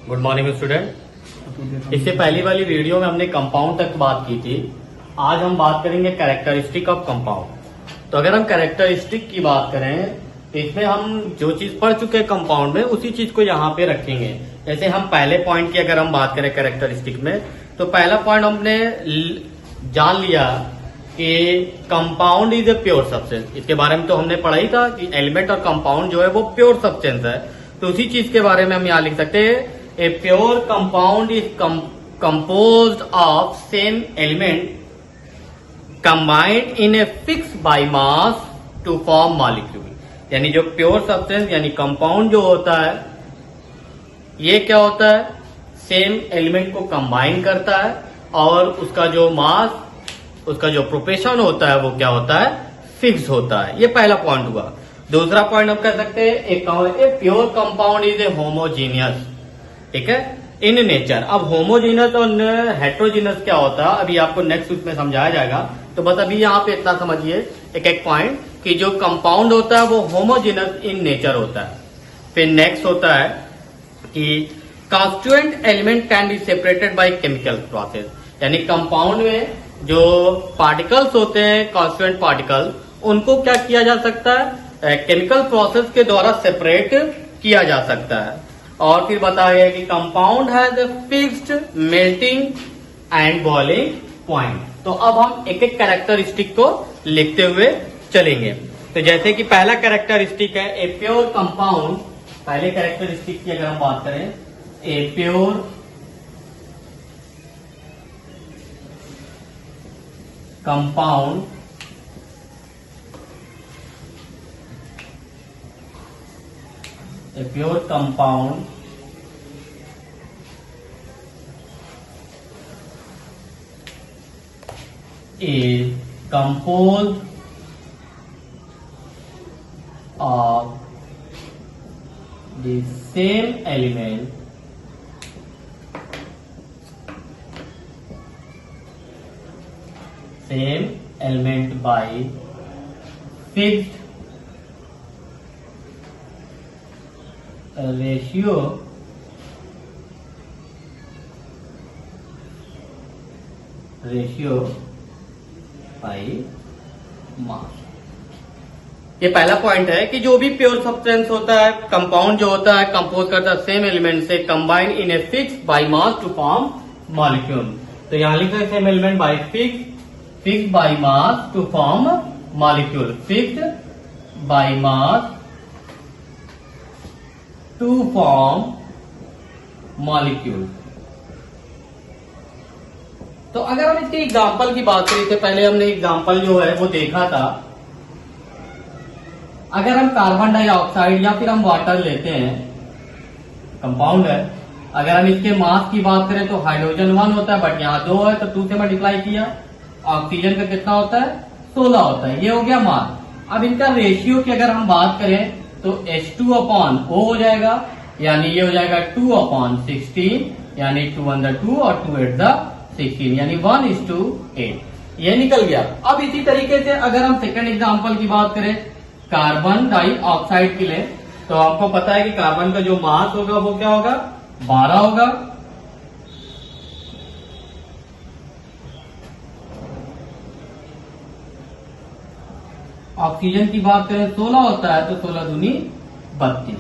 Good morning student. इससे पहली वाली वीडियो में हमने कंपाउंड तक बात की थी। आज हम बात करेंगे कैरेक्टरिस्टिक ऑफ कंपाउंड। तो अगर हम कैरेक्टरिस्टिक की बात करें तो इसमें हम जो चीज पढ़ चुके हैं कंपाउंड में उसी चीज को यहाँ पे रखेंगे। जैसे हम पहले पॉइंट की अगर हम बात करें कैरेक्टरिस्टिक में, तो पहला पॉइंट हमने जान लिया कि compound is a pure substance. इसके बारे में तो हमने पढ़ा ही था कि एलिमेंट और कंपाउंड जो है वो प्योर सब्सटेंस है। तो उसी चीज के बारे में हम यहाँ लिख सकते हैं, a pure compound is composed of same element combined in a fixed by mass to form molecule। यानी जो प्योर सब्सटेंस यानी कंपाउंड जो होता है ये क्या होता है, सेम एलिमेंट को कंबाइन करता है और उसका जो मास, उसका जो प्रोपेशन होता है वो क्या होता है, फिक्स होता है। ये पहला पॉइंट हुआ। दूसरा पॉइंट हम कह सकते हैं a pure compound is a homogeneous, ठीक है, इन नेचर। अब होमोजीनियस और हेट्रोजीनियस क्या होता है अभी आपको नेक्स्ट वीक में समझाया जाएगा। तो बस अभी यहाँ पे इतना समझिए एक एक पॉइंट कि जो कंपाउंड होता है वो होमोजीनियस इन नेचर होता है। फिर नेक्स्ट होता है कि constituent element can be separated by chemical process. यानी कंपाउंड में जो पार्टिकल्स होते हैं कॉन्स्टिट्यूएंट पार्टिकल, उनको क्या किया जा सकता है, केमिकल प्रोसेस के द्वारा सेपरेट किया जा सकता है। और फिर बताया गया कि compound has a fixed melting and boiling point. तो अब हम एक एक कैरेक्टरिस्टिक को लिखते हुए चलेंगे। तो जैसे कि पहला कैरेक्टरिस्टिक है ए प्योर कंपाउंड। पहले कैरेक्टरिस्टिक की अगर हम बात करें, a pure compound a pure compound is composed of the same element by fixed ratio by mass। ये पहला पॉइंट है कि जो भी प्योर सब्सटेंस होता है, कंपाउंड जो होता है कंपोज करता है सेम एलिमेंट से combine in a fix by mass to form molecule. तो यहां लिखते हैं same element by fix by mass to form molecule. Fix by mass to form molecule. तो अगर हम इसके एग्जाम्पल की बात करें, तो पहले हमने एग्जाम्पल जो है वो देखा था। अगर हम कार्बन डाइऑक्साइड या फिर हम वाटर लेते हैं, कंपाउंड है, अगर हम इसके मास की बात करें तो हाइड्रोजन 1 होता है, बट यहाँ 2 है तो 2 से मल्टीप्लाई किया। ऑक्सीजन का कितना होता है, 16 होता है। ये हो गया मास। अब इनका रेशियो की अगर हम बात करें तो H2/O हो जाएगा, यानी ये हो जाएगा 2/16, यानी 2 × 2 और 2 × 16, यानी 1:8। ये निकल गया। अब इसी तरीके से अगर हम सेकंड एग्जांपल की बात करें कार्बन डाइऑक्साइड के लिए, तो आपको पता है कि कार्बन का जो मास होगा वो क्या होगा, 12 होगा। ऑक्सीजन की बात करें 16 होता है, तो 16 दूनी 32,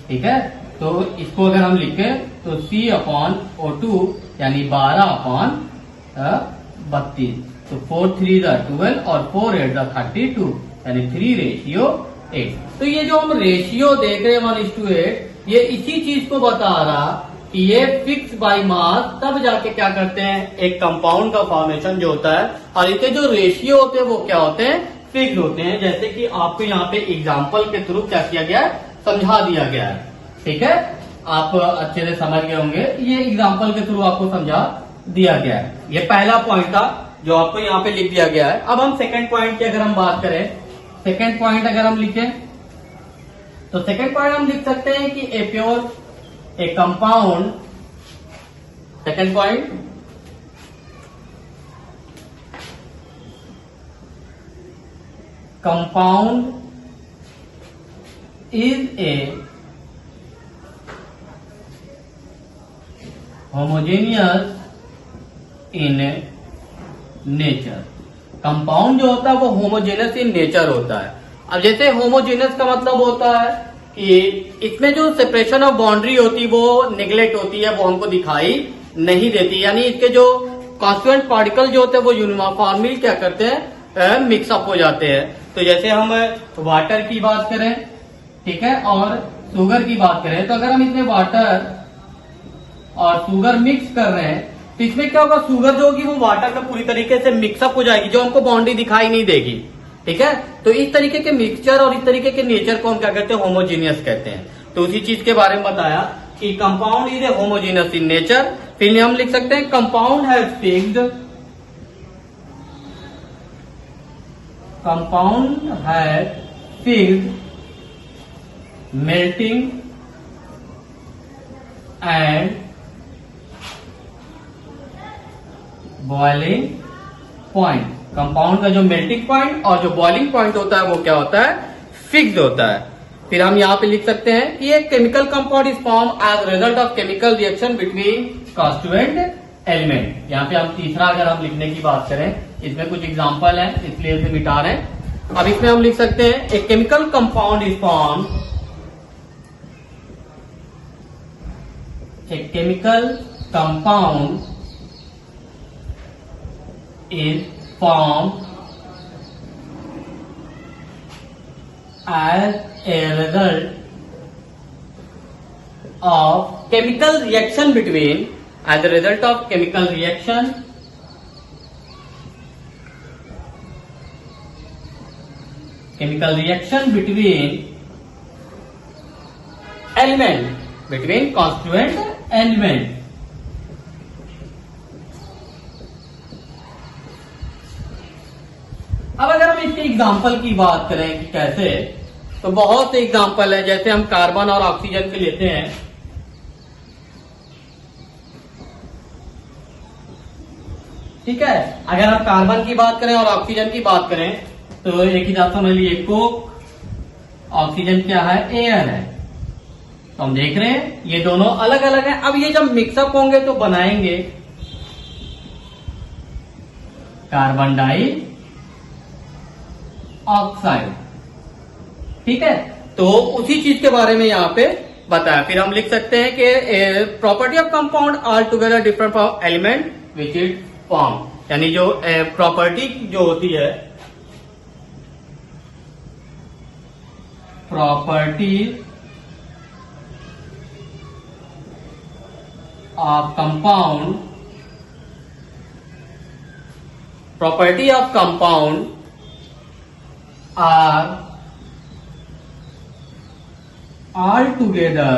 ठीक है। तो इसको अगर हम लिखें तो C/O2 यानी 12/32। तो 4 × 3 = 12 और 4 × 8 = 32, यानी 3:8। तो ये जो हम रेशियो देख रहे हैं 1:8, ये इसी चीज को बता रहा कि ये फिक्स बाय मास तब जाके क्या करते हैं, एक कंपाउंड का फॉर्मेशन जो होता है, और इसके जो रेशियो होते हैं वो क्या होते हैं, फिक्स होते हैं। जैसे कि आपको यहाँ पे एग्जाम्पल के थ्रू क्या किया गया है, समझा दिया गया है, ठीक है। आप अच्छे से समझ गए होंगे, ये एग्जाम्पल के थ्रू आपको समझा दिया गया है। ये पहला पॉइंट था जो आपको यहाँ पे लिख दिया गया है। अब हम सेकंड पॉइंट की अगर हम बात करें, सेकंड पॉइंट अगर हम लिखें तो सेकंड पॉइंट हम लिख सकते हैं कि a pure A compound, second point, compound is a homogeneous in nature. Compound जो होता है वो होमोजेनियस इन नेचर होता है। अब जैसे होमोजेनियस का मतलब होता है कि इसमें जो सेपरेशन ऑफ बाउंड्री होती है वो नेग्लेक्ट होती है, वो हमको दिखाई नहीं देती, यानी इसके जो कॉन्स्टिट्यूएंट पार्टिकल जो होते हैं वो यूनिफॉर्मली क्या करते हैं, मिक्सअप हो जाते हैं। तो जैसे हम वाटर की बात करें, ठीक है, और शुगर की बात करें, तो अगर हम इसमें वाटर और शुगर मिक्स कर रहे हैं तो इसमें क्या होगा, शुगर जो होगी वो वाटर में पूरी तरीके से मिक्सअप हो जाएगी, जो हमको बाउंड्री दिखाई नहीं देगी, ठीक है। तो इस तरीके के मिक्सचर और इस तरीके के नेचर को हम क्या कहते हैं, होमोजीनियस कहते हैं। तो उसी चीज के बारे में बताया कि compound is a homogeneous in nature. फिर हम लिख सकते हैं compound has fixed, compound has fixed melting and boiling point. Compound का जो मेल्टिंग पॉइंट और जो बॉइलिंग पॉइंट होता है वो क्या होता है, फिक्स्ड होता है। फिर हम यहाँ पे लिख सकते हैं कि एक chemical compound is form as result of chemical reaction between constituent element. यहाँ पे हम तीसरा अगर हम लिखने की बात करें, इसमें कुछ एग्जांपल है इसलिए इसे मिटा रहे हैं। अब इसमें हम लिख सकते हैं एक केमिकल कंपाउंड इज फॉर्म, एक chemical compound is formed as a result of chemical reaction between, as a result of chemical reaction between element, between constituent element। अब अगर हम इसके एग्जाम्पल की बात करें कि कैसे, तो बहुत से एग्जाम्पल है। जैसे हम कार्बन और ऑक्सीजन के लेते हैं, ठीक है। अगर हम कार्बन की बात करें और ऑक्सीजन की बात करें तो एक ही बात समझ लीजिए, कोक, ऑक्सीजन क्या है, एयर है। तो हम देख रहे हैं ये दोनों अलग अलग हैं। अब ये जब मिक्सअप होंगे तो बनाएंगे कार्बन डाई ऑक्साइड, ठीक है। तो उसी चीज के बारे में यहाँ पे बताया। फिर हम लिख सकते हैं कि property of compound all together different from element which is form, यानी जो प्रॉपर्टी जो होती है, property of compound, property of compound are altogether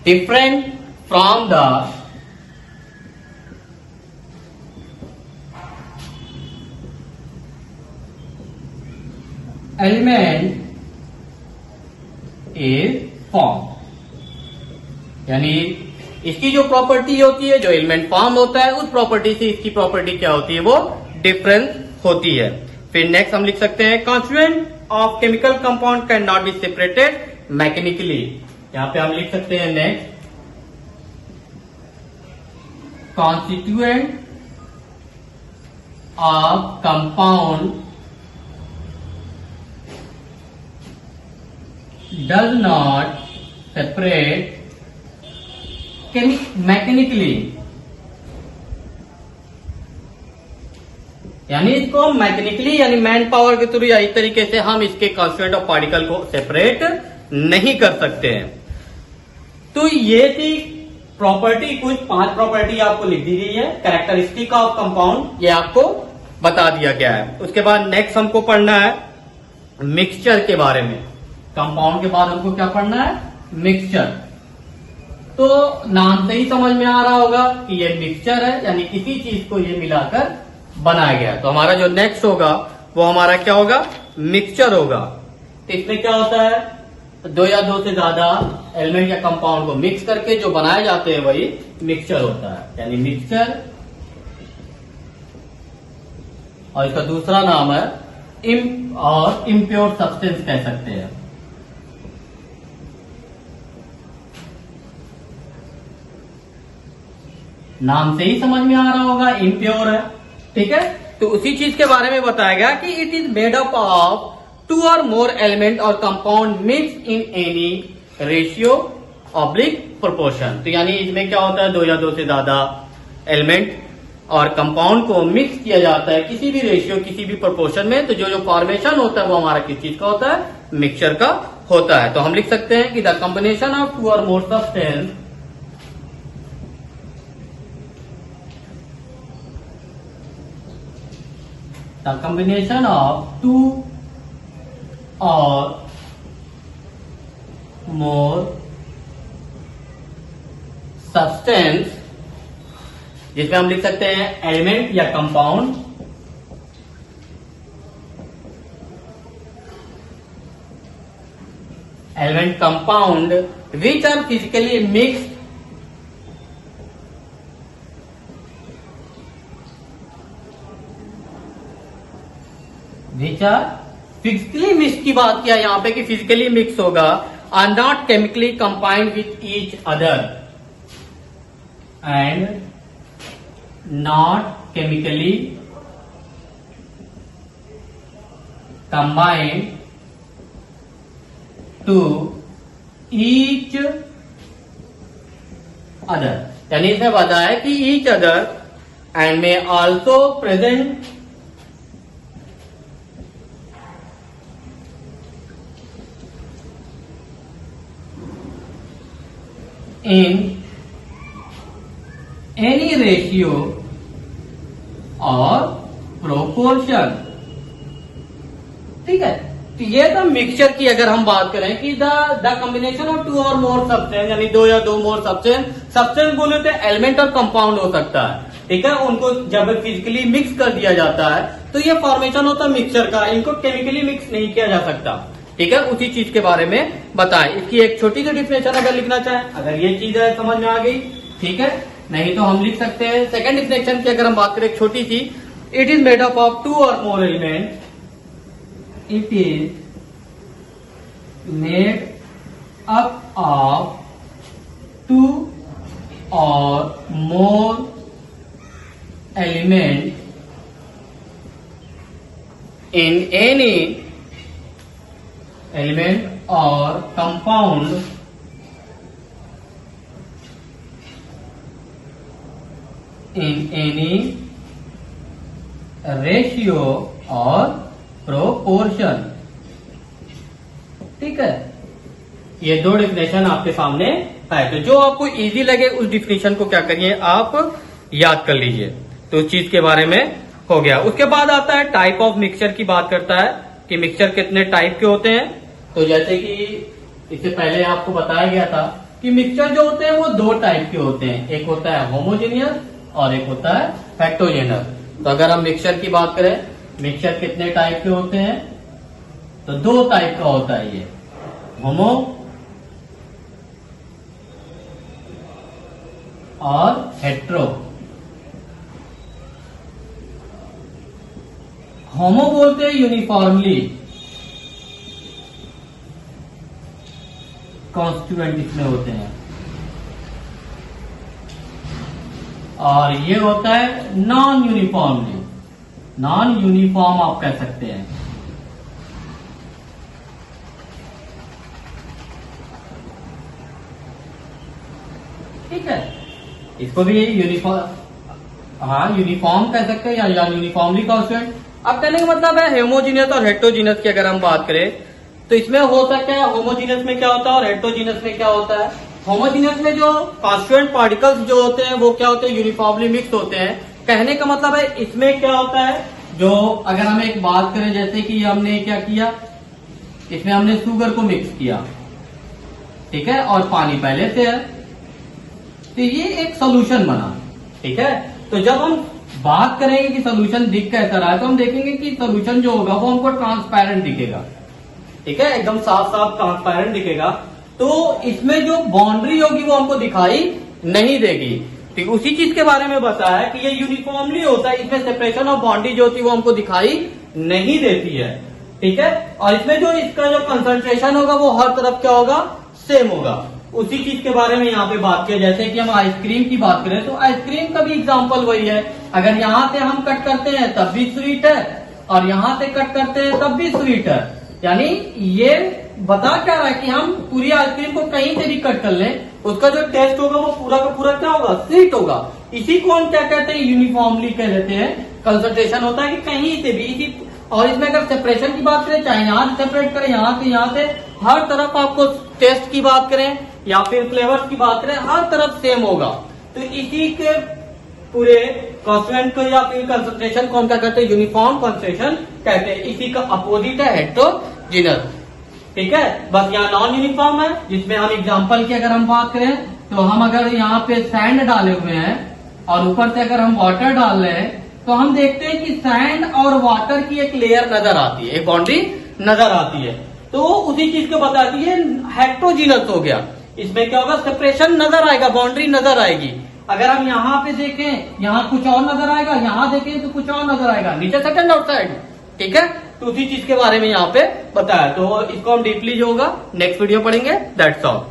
different from the element is formed। यानी इसकी जो प्रॉपर्टी होती है, जो एलिमेंट फॉर्म होता है, उस प्रॉपर्टी से इसकी प्रॉपर्टी क्या होती है, वो डिफरेंस होती है। फिर नेक्स्ट हम लिख सकते हैं constituent of chemical compound can not be separated mechanically. यहां पे हम लिख सकते हैं next, constituent of compound does not separate mechanically, यानी इसको मैकेनिकली यानी मैन पावर के थ्रू या इस तरीके से हम इसके कॉन्स्टिट्यूएंट ऑफ पार्टिकल को सेपरेट नहीं कर सकते हैं। तो ये थी प्रॉपर्टी, कुछ 5 प्रॉपर्टी आपको लिख दी गई है। कैरेक्टरिस्टिक ऑफ कंपाउंड ये आपको बता दिया गया है। उसके बाद नेक्स्ट हमको पढ़ना है मिक्सचर के बारे में। कंपाउंड के बाद हमको क्या पढ़ना है, मिक्सचर। तो नाम से ही समझ में आ रहा होगा कि ये मिक्सचर है, यानी किसी चीज को ये मिलाकर बनाया गया। तो हमारा जो नेक्स्ट होगा वो हमारा क्या होगा, मिक्सचर होगा। तो इसमें क्या होता है, 2 या 2 से ज्यादा एलिमेंट या कंपाउंड को मिक्स करके जो बनाए जाते हैं वही मिक्सचर होता है, यानी मिक्सचर। और इसका दूसरा नाम है इम्प्योर सब्सटेंस कह सकते हैं। नाम से ही समझ में आ रहा होगा इम्प्योर है। ठीक है, तो उसी चीज के बारे में बताया गया कि it is made up of 2 or more element or compound mix in any ratio oblique proportion. तो यानी इसमें क्या होता है, 2 या 2 से ज्यादा एलिमेंट और कंपाउंड को मिक्स किया जाता है किसी भी रेशियो, किसी भी प्रोपोर्शन में। तो जो फॉर्मेशन होता है वो हमारा किस चीज का होता है, मिक्सचर का होता है। तो हम लिख सकते हैं कि the combination of 2 or more substance the combination of 2 or more substance, जिसमें हम लिख सकते हैं एलिमेंट या compound, element compound which are physically mixed which are physically mix की बात किया यहां पे कि फिजिकली मिक्स होगा, are not chemically combined with each other and not chemically combined to each other. यानी इसमें बताया है कि each other and may also present in any ratio or proportion। ठीक है, तो ये तो मिक्सचर की अगर हम बात करें कि the combination of 2 or more substance, यानी 2 या 2 मोर सब्सटेंस बोले तो एलिमेंट और कंपाउंड हो सकता है। ठीक है, उनको जब फिजिकली मिक्स कर दिया जाता है तो ये फॉर्मेशन होता है मिक्सचर का, इनको केमिकली मिक्स नहीं किया जा सकता। ठीक है, उसी चीज के बारे में बताएं। इसकी एक छोटी सी डिफिनेशन अगर लिखना चाहें, अगर ये चीज है समझ में आ गई, ठीक है, नहीं तो हम लिख सकते हैं सेकंड डिफिनेशन की अगर हम बात करें छोटी सी, it is made up of 2 or more element, it is made up of 2 or more element in any element or compound in any ratio or proportion. ठीक है, ये 2 डिफिनेशन आपके सामने है। तो जो आपको इजी लगे उस डिफिनेशन को क्या करिए, आप याद कर लीजिए। तो उस चीज के बारे में हो गया। उसके बाद आता है टाइप ऑफ मिक्सचर की बात करता है कि मिक्सचर कितने टाइप के होते हैं। तो जैसे कि इससे पहले आपको बताया गया था कि मिक्सचर जो होते हैं वो 2 टाइप के होते हैं, एक होता है होमोजेनियस और एक होता है हेटेरोजेनस। तो अगर हम मिक्सचर की बात करें, मिक्सचर कितने टाइप के होते हैं, तो 2 टाइप का होता है ये, होमो और हेट्रो। होमो बोलते हैं यूनिफॉर्मली कॉन्स्टिट्यूएंट इसमें होते हैं, और ये होता है नॉन यूनिफॉर्मली, नॉन यूनिफॉर्म आप कह सकते हैं। ठीक है, इसको भी यूनिफॉर्म, हाँ यूनिफॉर्म कह सकते हैं या यूनिफॉर्मली कॉन्स्टिट्यूएंट। अब कहने का मतलब है होमोजीनियस और हेटेरोजीनियस की अगर हम बात करें तो इसमें हो सकता है होमोजीनियस में क्या होता है और हेटेरोजीनियस में क्या होता है। होमोजीनियस में जो कॉन्स्टिट्यूएंट पार्टिकल्स जो होते हैं वो क्या होते हैं, यूनिफॉर्मली मिक्स होते हैं। कहने का मतलब है इसमें क्या होता है, जो अगर हम एक बात करें जैसे कि हमने क्या किया, इसमें हमने शुगर को मिक्स किया, ठीक है, और पानी पहले से है, तो ये एक सोल्यूशन बना। ठीक है, तो जब हम बात करेंगे कि सोल्यूशन दिख कैसा रहा है तो हम देखेंगे कि सोल्यूशन जो होगा वो हमको ट्रांसपेरेंट दिखेगा। ठीक है, एकदम साफ साफ ट्रांसपेरेंट दिखेगा। तो इसमें जो बाउंड्री होगी वो हमको दिखाई नहीं देगी। ठीक, उसी चीज के बारे में बताया कि ये यूनिफॉर्मली होता है, इसमें सेपरेशन ऑफ बाउंड्री जो होती है वो हमको दिखाई नहीं देती है। ठीक है, और इसमें जो इसका जो कंसंट्रेशन होगा वो हर तरफ क्या होगा, सेम होगा। उसी चीज के बारे में यहाँ पे बात किया। जैसे कि हम आइसक्रीम की बात करें तो आइसक्रीम का भी एग्जाम्पल वही है। अगर यहाँ से हम कट करते हैं तब भी स्वीट है, और यहाँ से कट करते हैं तब भी स्वीट है। यानी ये बता क्या रहा है कि हम पूरी आइसक्रीम को कहीं से भी कट कर लें, उसका जो टेस्ट होगा वो पूरा का पूरा क्या होगा, स्वीट होगा। इसी को हम क्या कहते हैं, यूनिफॉर्मली कह देते हैं। कंसंट्रेशन होता है कि कहीं से भी इसी। और इसमें अगर सेपरेशन की बात करें, चाहे यहाँ से सेपरेट करें, यहाँ से हर तरफ आपको टेस्ट की बात करें या फिर फ्लेवर्स की बात करें, हर तरफ सेम होगा। तो इसी के पूरे कॉन्स्टेंट को या फिर कंसंट्रेशन को हम क्या कहते हैं, यूनिफॉर्म कंसंट्रेशन कहते हैं। इसी का अपोजिट है हेटेरोजीनस। ठीक है, बस यहाँ नॉन यूनिफॉर्म है, जिसमें हम एग्जांपल की अगर हम बात करें तो हम अगर यहाँ पे सैंड डाले हुए हैं और ऊपर से अगर हम वाटर डाल रहे हैं तो हम देखते हैं कि सैंड और वाटर की एक लेयर नजर आती है, एक बाउंड्री नजर आती है। तो उसी चीज को बताती है, हेटेरोजीनस हो गया। इसमें क्या होगा, सेपरेशन नजर आएगा, बाउंड्री नजर आएगी। अगर हम यहाँ पे देखें, यहाँ कुछ और नजर आएगा, यहाँ देखें तो कुछ और नजर आएगा, नीचे साइड एंड आउटसाइड। ठीक है, तो उसी चीज के बारे में यहाँ पे बताया। तो इसको हम डीपली जो होगा नेक्स्ट वीडियो पढ़ेंगे। That's all.